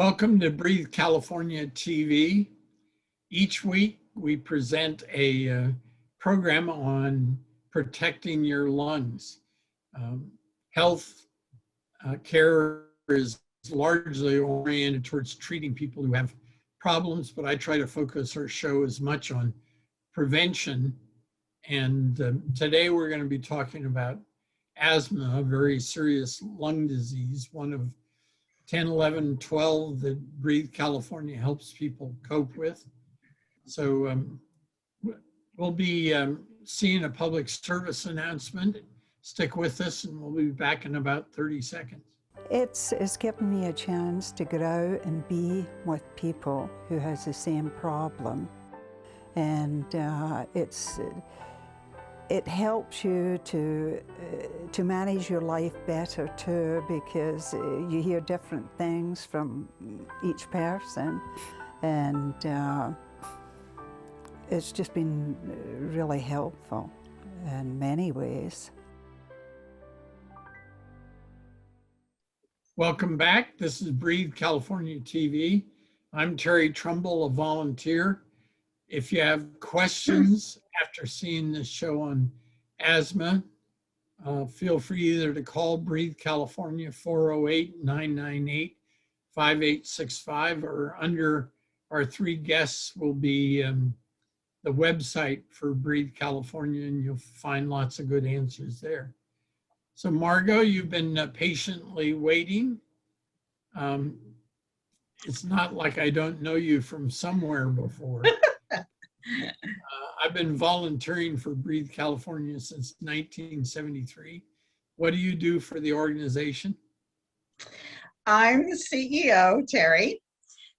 Welcome to Breathe California TV. Each week we present a program on protecting your lungs. Health care is largely oriented towards treating people who have problems, but I try to focus our show as much on prevention. And today we're going to be talking about asthma, a very serious lung disease, one of 10, 11, 12 that Breathe California helps people cope with. So we'll be seeing a public service announcement. Stick with us and we'll be back in about 30 seconds. It's given me a chance to go out and be with people who has the same problem. And it helps you to manage your life better too, because you hear different things from each person, and it's just been really helpful in many ways. Welcome back. This is Breathe California TV. I'm Terry Trumbull, a volunteer. If you have questions after seeing this show on asthma, feel free either to call Breathe California 408-998-5865, or under our three guests will be the website for Breathe California, and you'll find lots of good answers there. So Margot, you've been patiently waiting. It's not like I don't know you from somewhere before. I've been volunteering for Breathe California since 1973. What do you do for the organization? I'm the CEO, Terry.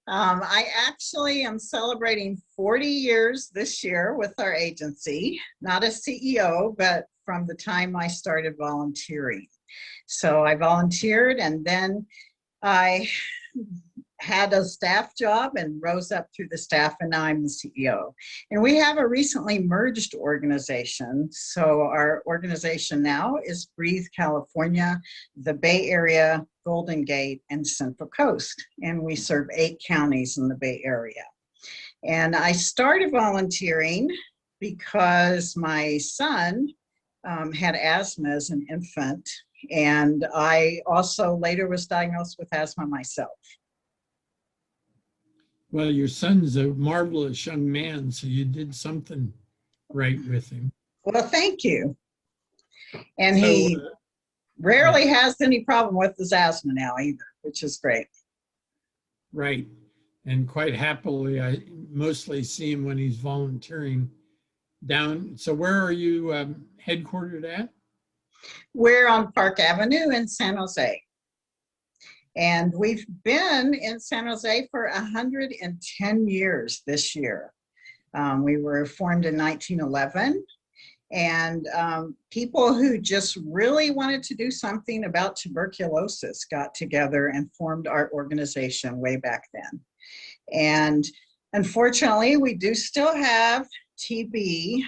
I actually am celebrating 40 years this year with our agency, not as CEO, but from the time I started volunteering. So I volunteered, and then I had a staff job and rose up through the staff, and now I'm the CEO. And we have a recently merged organization. So our organization now is Breathe California, the Bay Area, Golden Gate, and Central Coast. And we serve 8 counties in the Bay Area. And I started volunteering because my son had asthma as an infant. And I also later was diagnosed with asthma myself. Well, your son's a marvelous young man, so you did something right with him. Well, thank you. And so, he rarely has any problem with his asthma now either, which is great. Right. And quite happily, I mostly see him when he's volunteering down. So where are you headquartered at? We're on Park Avenue in San Jose. And we've been in San Jose for 110 years this year. We were formed in 1911, and people who just really wanted to do something about tuberculosis got together and formed our organization way back then. And unfortunately, we do still have TB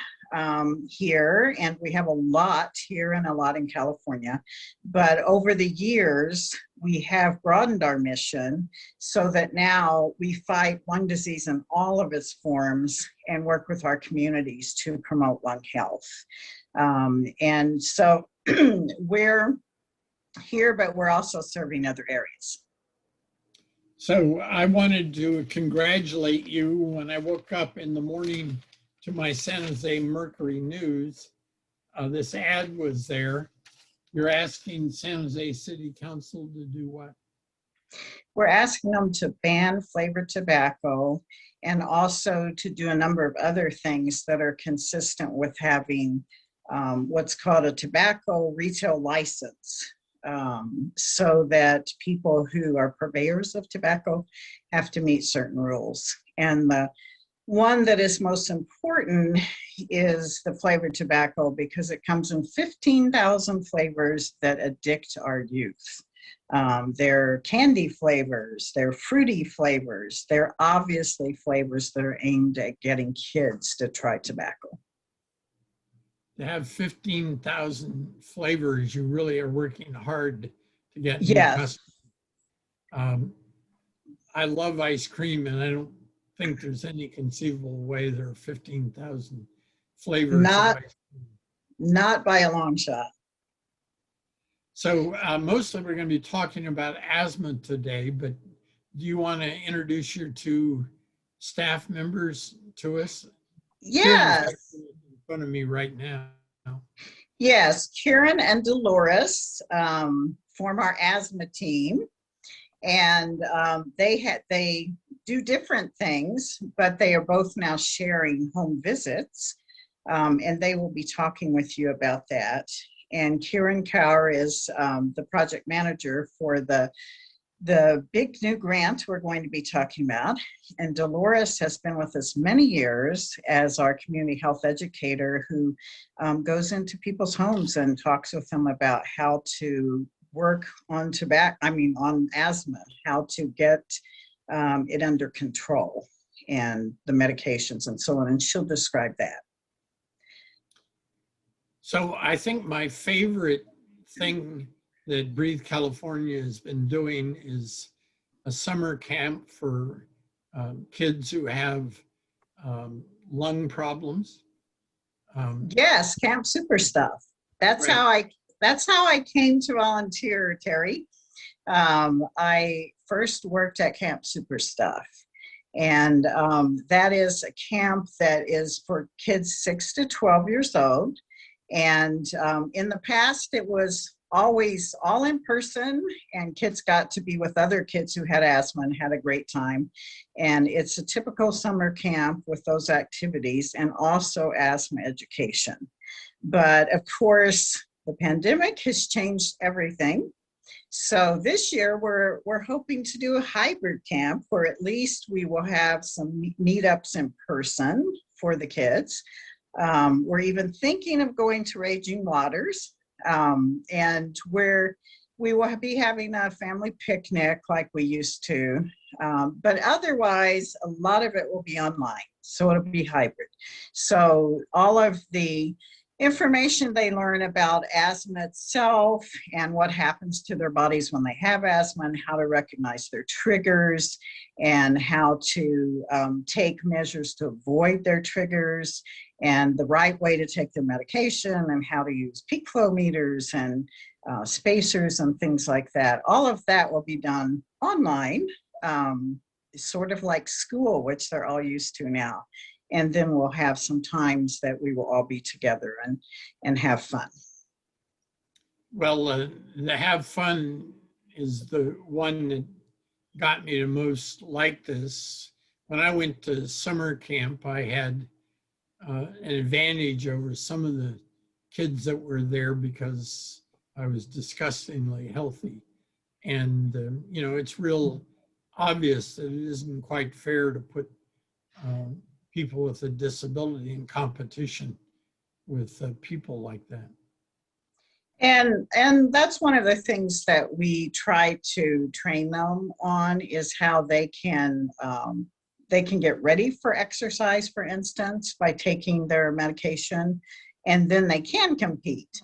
here, and we have a lot here and a lot in California. But over the years, we have broadened our mission so that now we fight lung disease in all of its forms and work with our communities to promote lung health. And so we're here, but we're also serving other areas. So I wanted to congratulate you. When I woke up in the morning to my San Jose Mercury News, this ad was there. You're asking San Jose City Council to do what? We're asking them to ban flavored tobacco, and also to do a number of other things that are consistent with having what's called a tobacco retail license, so that people who are purveyors of tobacco have to meet certain rules. And the one that is most important is the flavored tobacco, because it comes in 15,000 flavors that addict our youth. They're candy flavors, they're fruity flavors, they're obviously flavors that are aimed at getting kids to try tobacco. To have 15,000 flavors, you really are working hard to get new yes. customers. I love ice cream, and I don't think there's any conceivable way there are 15,000 flavors of Not, ice cream. not by a long shot. So mostly we're going to be talking about asthma today, but do you want to introduce your two staff members to us? Kieran's Yes, actually in front of me right now. yes. Karen and Dolores form our asthma team, and they do different things, but they are both now sharing home visits, and they will be talking with you about that. And Kieran Kaur is the project manager for the big new grant we're going to be talking about. And Dolores has been with us many years as our community health educator who goes into people's homes and talks with them about how to work on on asthma, how to get it under control and the medications and so on. And she'll describe that. So I think my favorite thing that Breathe California has been doing is a summer camp for kids who have lung problems. Yes, Camp Super Stuff. That's Right. how I came to volunteer, Terry. I first worked at Camp Super Stuff, and that is a camp that is for kids 6 to 12 years old. And in the past, it was always all in person, and kids got to be with other kids who had asthma and had a great time. And it's a typical summer camp with those activities and also asthma education. But of course, the pandemic has changed everything. So this year we're hoping to do a hybrid camp where at least we will have some meetups in person for the kids. We're even thinking of going to Raging Waters, and where we will be having a family picnic like we used to. But otherwise, a lot of it will be online, so it'll be hybrid. So all of the information they learn about asthma itself and what happens to their bodies when they have asthma and how to recognize their triggers and how to take measures to avoid their triggers and the right way to take their medication and how to use peak flow meters and spacers and things like that. All of that will be done online, sort of like school, which they're all used to now. And then we'll have some times that we will all be together and have fun. Well, the have fun is the one that got me to most like this. When I went to summer camp, I had an advantage over some of the kids that were there because I was disgustingly healthy. And, it's real obvious that it isn't quite fair to put people with a disability in competition with people like that. And that's one of the things that we try to train them on is how they can get ready for exercise, for instance, by taking their medication, and then they can compete.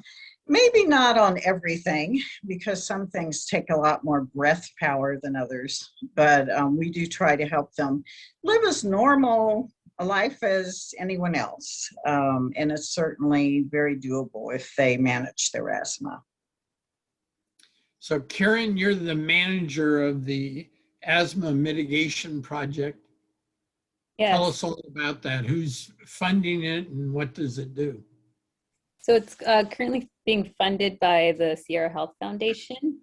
Maybe not on everything, because some things take a lot more breath power than others, but we do try to help them live as normal a life as anyone else. And it's certainly very doable if they manage their asthma. So Karen, you're the manager of the Asthma Mitigation Project. Yes. Tell us all about that. Who's funding it and what does it do? So it's currently being funded by the Sierra Health Foundation.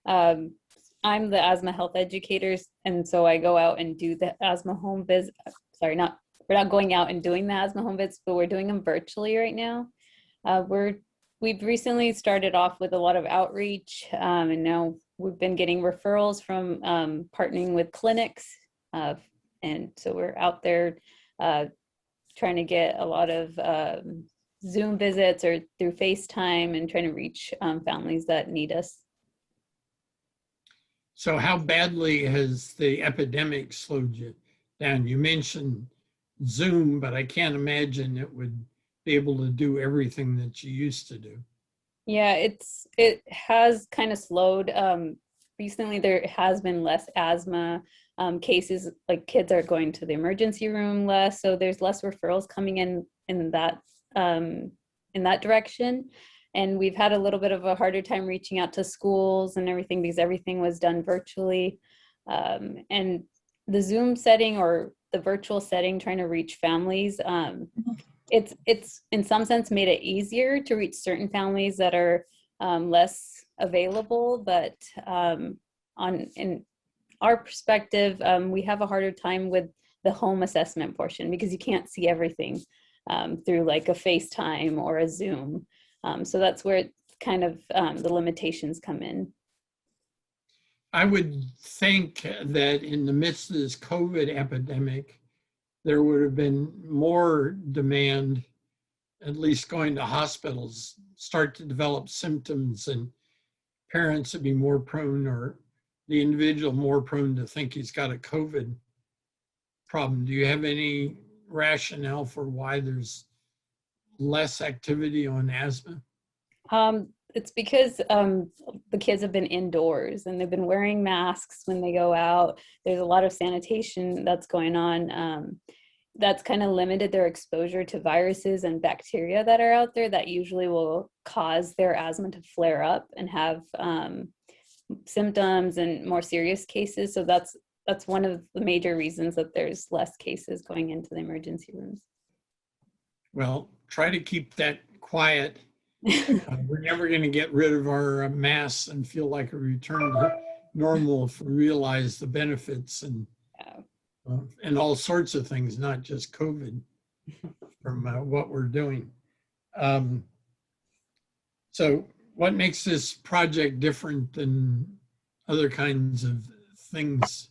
I'm the asthma health educators, and so I go out and do the asthma home visit. Sorry, we're not going out and doing the asthma home visits, but we're doing them virtually right now. We've recently started off with a lot of outreach, and now we've been getting referrals from partnering with clinics, and so we're out there trying to get a lot of Zoom visits or through FaceTime and trying to reach families that need us. So how badly has the epidemic slowed you down? You mentioned Zoom, but I can't imagine it would be able to do everything that you used to do. Yeah, it has kind of slowed. Recently there has been less asthma cases, like kids are going to the emergency room less, so there's less referrals coming in that direction. And we've had a little bit of a harder time reaching out to schools and everything because everything was done virtually. And the Zoom setting or the virtual setting, trying to reach families, it's in some sense made it easier to reach certain families that are less available, but in our perspective, we have a harder time with the home assessment portion because you can't see everything through like a FaceTime or a Zoom. So that's where it's kind of the limitations come in. I would think that in the midst of this COVID epidemic, there would have been more demand, at least going to hospitals, start to develop symptoms, and parents would be more prone, or the individual more prone to think he's got a COVID problem. Do you have any rationale for why there's less activity on asthma? It's because the kids have been indoors and they've been wearing masks when they go out. There's a lot of sanitation that's going on. That's kind of limited their exposure to viruses and bacteria that are out there that usually will cause their asthma to flare up and have symptoms and more serious cases. So that's one of the major reasons that there's less cases going into the emergency rooms. Well, try to keep that quiet. We're never going to get rid of our masks and feel like a return to normal if we realize the benefits and all sorts of things, not just COVID, from what we're doing. So what makes this project different than other kinds of things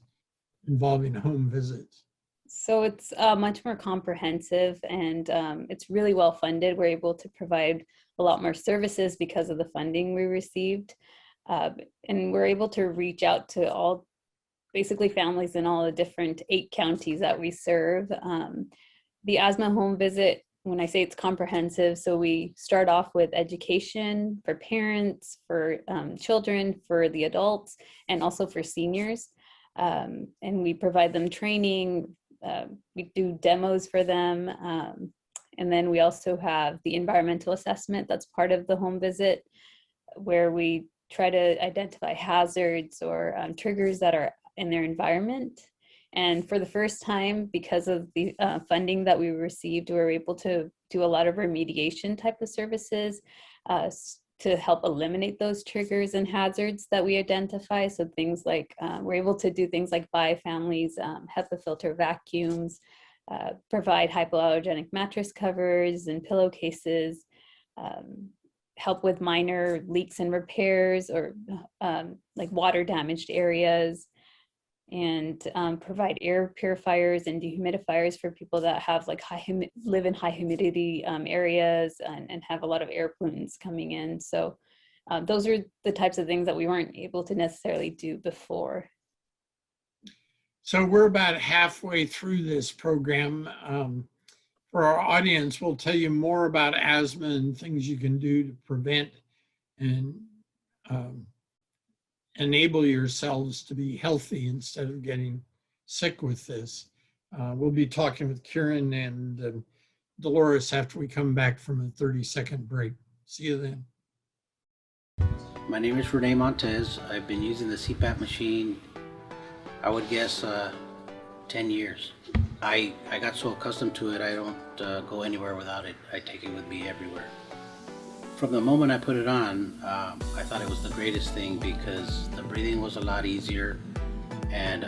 involving home visits? So it's much more comprehensive, and it's really well funded. We're able to provide a lot more services because of the funding we received. And we're able to reach out to all, basically families in all the different 8 counties that we serve. The asthma home visit, when I say it's comprehensive, so we start off with education for parents, for children, for the adults, and also for seniors. And we provide them training. We do demos for them. And then we also have the environmental assessment that's part of the home visit, where we try to identify hazards or triggers that are in their environment. And for the first time, because of the funding that we received, we were able to do a lot of remediation type of services to help eliminate those triggers and hazards that we identify. So things like, we're able to do things like buy families HEPA filter vacuums, provide hypoallergenic mattress covers and pillowcases, help with minor leaks and repairs or like water damaged areas, and provide air purifiers and dehumidifiers for people that have like live in high humidity areas and have a lot of air pollutants coming in. So those are the types of things that we weren't able to necessarily do before. So we're about halfway through this program. For our audience, we'll tell you more about asthma and things you can do to prevent and enable yourselves to be healthy instead of getting sick with this. We'll be talking with Kieran and Dolores after we come back from a 30-second break. See you then. My name is Rene Montez. I've been using the CPAP machine, I would guess 10 years. I got so accustomed to it, I don't go anywhere without it. I take it with me everywhere. From the moment I put it on, I thought it was the greatest thing because the breathing was a lot easier, and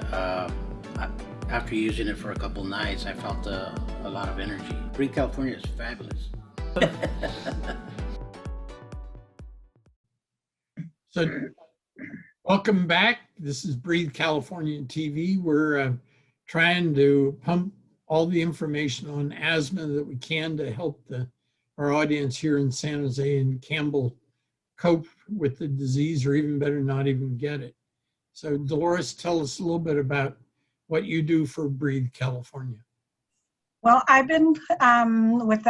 after using it for a couple nights, I felt a lot of energy. Breathe California is fabulous. So welcome back. This is Breathe California TV. We're trying to pump all the information on asthma that we can to help our audience here in San Jose and Campbell cope with the disease, or even better, not even get it. So Dolores, tell us a little bit about what you do for Breathe California. Well, I've been with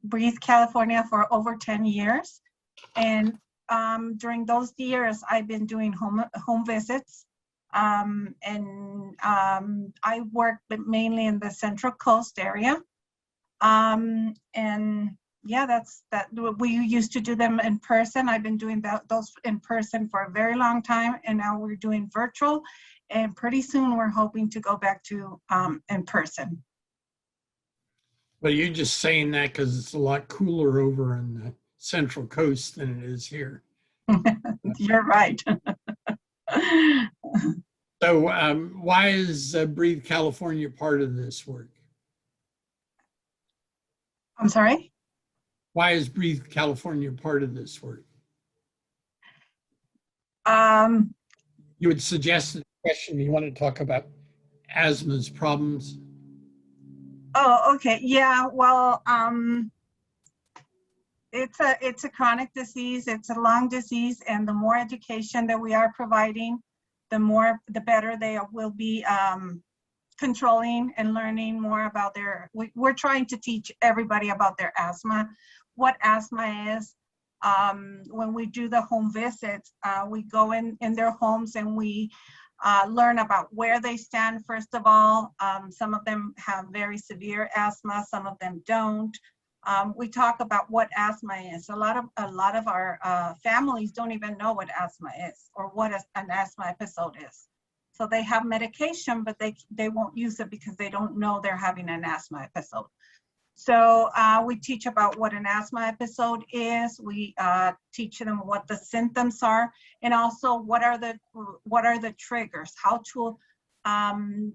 Breathe California for over 10 years. And during those years, I've been doing home visits I work mainly in the Central Coast area. And yeah, that's that. We used to do them in person. I've been doing those in person for a very long time, and now we're doing virtual. And pretty soon we're hoping to go back to in person. Well, you're just saying that because it's a lot cooler over in the Central Coast than it is here. You're right. So why is Breathe California part of this work? I'm sorry? Why is Breathe California part of this work? You would suggest a question you want to talk about asthma's problems. Oh, okay. Yeah, well, it's a chronic disease, it's a lung disease, and the more education that we are providing, the better they will be controlling and learning more about we're trying to teach everybody about their asthma, what asthma is. When we do the home visits, we go in their homes and we learn about where they stand, first of all. Some of them have very severe asthma, some of them don't. We talk about what asthma is. A lot of our families don't even know what asthma is or what an asthma episode is. So they have medication, but they won't use it because they don't know they're having an asthma episode. So we teach about what an asthma episode is. We teach them what the symptoms are, and also what are the triggers, how to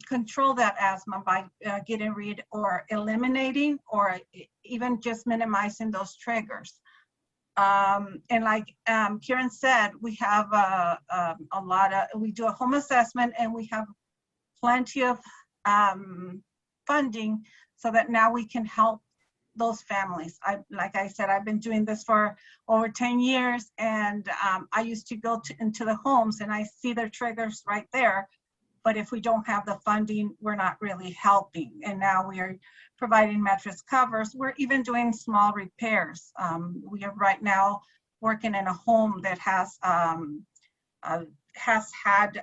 control that asthma by getting rid or eliminating or even just minimizing those triggers. And like Karen said, we have we do a home assessment, and we have plenty of funding so that now we can help those families. Like I said, I've been doing this for over 10 years, and I used to go into the homes and I see their triggers right there. But if we don't have the funding, we're not really helping. And now we are providing mattress covers. We're even doing small repairs. We are right now working in a home that has had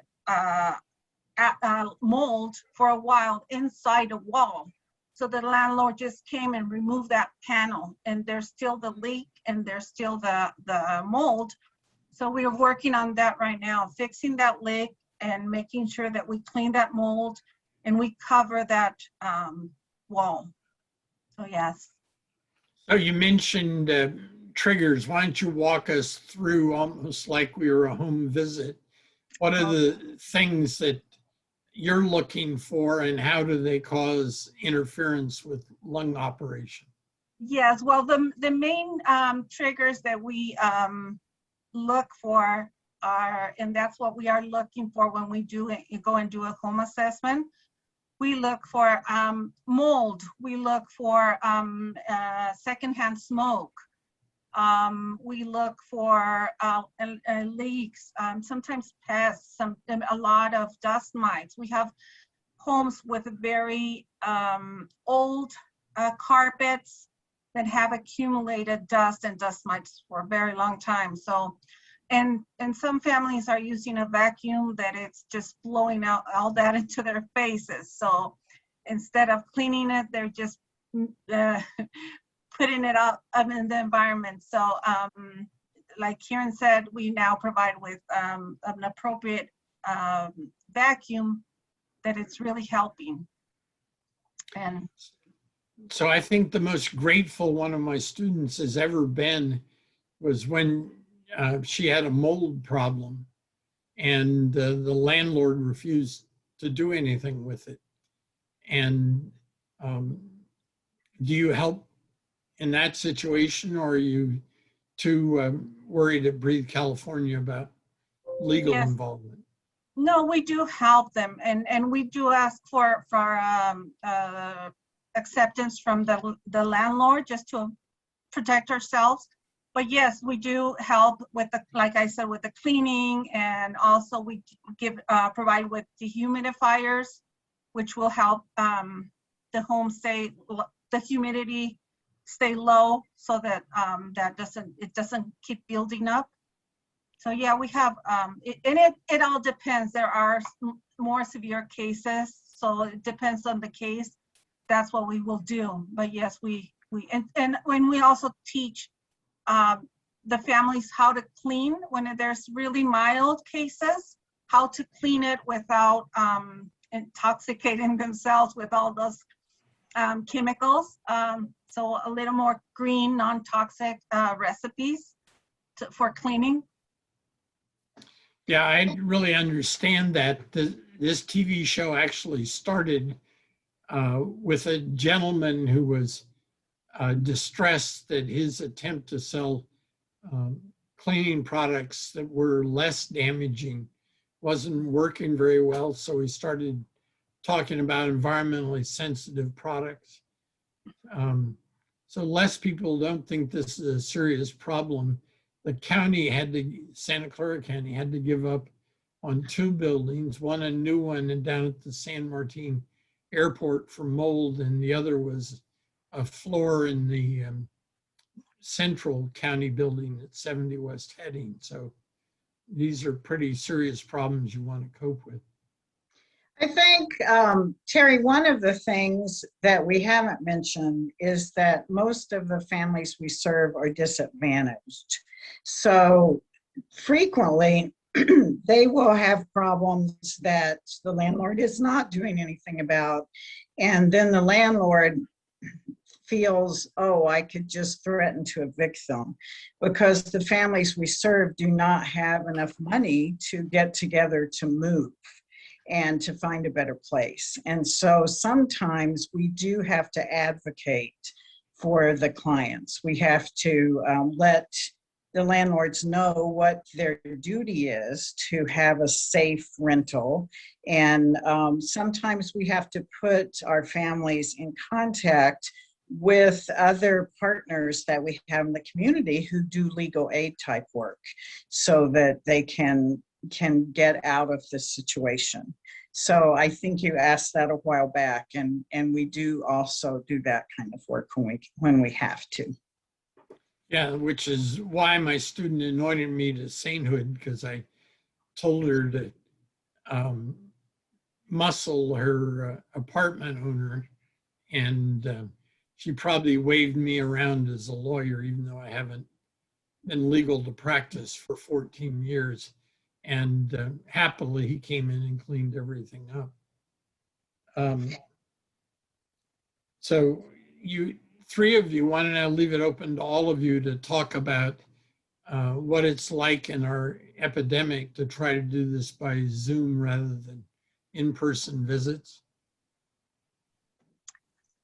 mold for a while inside a wall. So the landlord just came and removed that panel, and there's still the leak and there's still the mold. So we are working on that right now, fixing that leak and making sure that we clean that mold and we cover that wall. So yes. So you mentioned triggers. Why don't you walk us through, almost like we were a home visit? What are the things that you're looking for, and how do they cause interference with lung operation? Yes, well, the main triggers that we look for are, and that's what we are looking for when we go and do a home assessment. We look for mold. We look for secondhand smoke. We look for leaks, sometimes pests, a lot of dust mites. We have homes with very old carpets that have accumulated dust and dust mites for a very long time. So, and some families are using a vacuum that it's just blowing out all that into their faces. So instead of cleaning it, they're just putting it out in the environment. So like Karen said, we now provide with an appropriate vacuum that it's really helping. And so I think the most grateful one of my students has ever been was when she had a mold problem, and the landlord refused to do anything with it. And do you help in that situation, or are you too worried at Breathe California about legal involvement? No, we do help them, and we do ask for acceptance from the landlord just to protect ourselves. But yes, we do help with like I said, with the cleaning, and also we provide with dehumidifiers, which will help the home the humidity stay low, so that it doesn't keep building up. So yeah, we have, it all depends. There are more severe cases, so it depends on the case. That's what we will do. But yes, and when we also teach the families how to clean when there's really mild cases, how to clean it without intoxicating themselves with all those chemicals. So a little more green, non-toxic recipes for cleaning. Yeah, I really understand that. This TV show actually started with a gentleman who was distressed that his attempt to sell cleaning products that were less damaging wasn't working very well. So he started talking about environmentally sensitive products. So less people don't think this is a serious problem. The county Santa Clara County had to give up on 2 buildings, one a new one and down at the San Martin Airport for mold, and the other was a floor in the Central County building at 70 West Heading. So these are pretty serious problems you want to cope with. I think, Terry, one of the things that we haven't mentioned is that most of the families we serve are disadvantaged. So frequently, they will have problems that the landlord is not doing anything about. And then the landlord feels, oh, I could just threaten to evict them, because the families we serve do not have enough money to get together to move and to find a better place. And so sometimes we do have to advocate for the clients. We have to let the landlords know what their duty is to have a safe rental. And sometimes we have to put our families in contact with other partners that we have in the community who do legal aid type work so that they can get out of this situation. So I think you asked that a while back, and we do also do that kind of work when we have to. Yeah, which is why my student anointed me to sainthood, because I told her to muscle her apartment owner, and she probably waved me around as a lawyer, even though I haven't been legal to practice for 14 years. And happily, he came in and cleaned everything up. So you 3 of you, why don't I leave it open to all of you to talk about what it's like in our epidemic to try to do this by Zoom rather than in-person visits?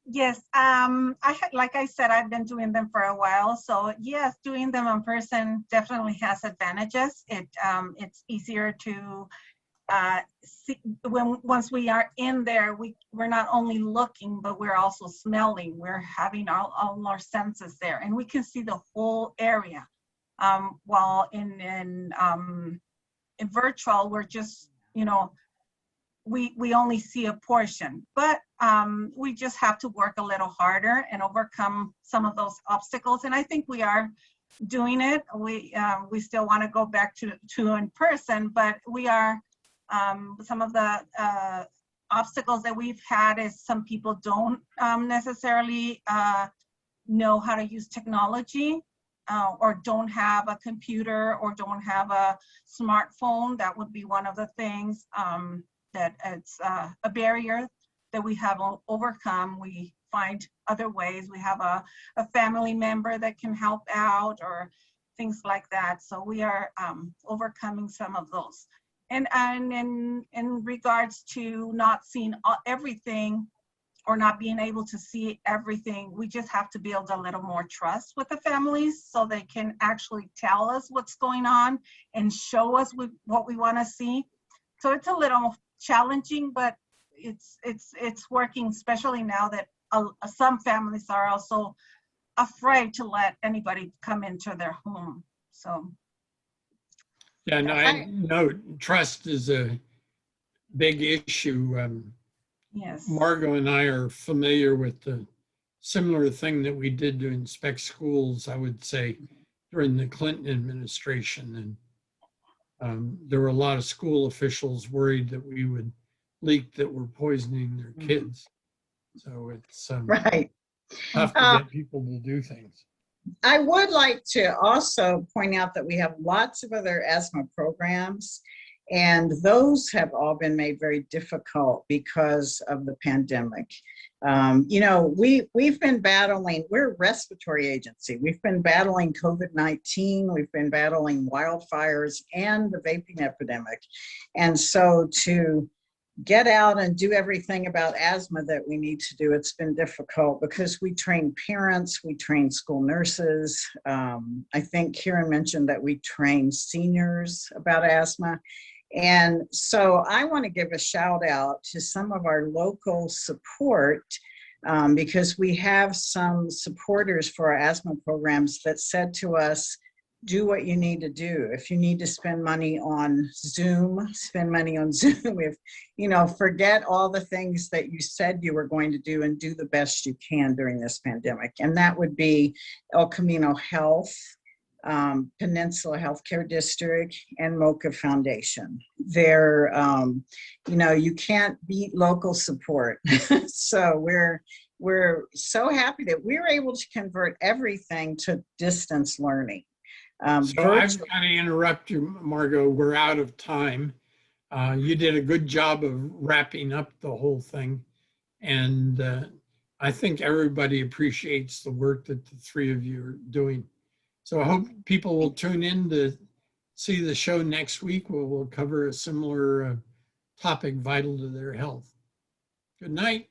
Yes, like I said, I've been doing them for a while. So yes, doing them in person definitely has advantages. It's easier to see once we are in there. We're not only looking, but we're also smelling. We're having all our senses there, and we can see the whole area. While in virtual, we're just, we only see a portion, but we just have to work a little harder and overcome some of those obstacles. And I think we are doing it. We still want to go back to in person, but we are, some of the obstacles that we've had is some people don't necessarily know how to use technology, or don't have a computer, or don't have a smartphone. That would be one of the things that it's a barrier that we have overcome. We find other ways. We have a family member that can help out, or things like that. So we are overcoming some of those. And in regards to not seeing everything, or not being able to see everything, we just have to build a little more trust with the families so they can actually tell us what's going on and show us what we want to see. So it's a little challenging, but it's working, especially now that some families are also afraid to let anybody come into their home. So yeah, no, I know trust is a big issue. yes, Margot and I are familiar with the similar thing that we did to inspect schools, I would say, during the Clinton administration. There were a lot of school officials worried that we would leak that we're poisoning their kids. So it's Right. tough to get people to do things. I would like to also point out that we have lots of other asthma programs, and those have all been made very difficult because of the pandemic. You know, we've been battling, we're a respiratory agency. We've been battling COVID-19, we've been battling wildfires and the vaping epidemic. And so to get out and do everything about asthma that we need to do, it's been difficult because we train parents, we train school nurses. I think Karen mentioned that we train seniors about asthma. And so I want to give a shout out to some of our local support because we have some supporters for our asthma programs that said to us, do what you need to do. If you need to spend money on Zoom, spend money on Zoom. If, you know, forget all the things that you said you were going to do and do the best you can during this pandemic. And that would be El Camino Health, Peninsula Healthcare District, and Mocha Foundation. They're, you know, you can't beat local support. So we're so happy that we were able to convert everything to distance learning. So I've got to interrupt you, Margot. We're out of time. You did a good job of wrapping up the whole thing. And I think everybody appreciates the work that the three of you are doing. So I hope people will tune in to see the show next week where we'll cover a similar topic vital to their health. Good night.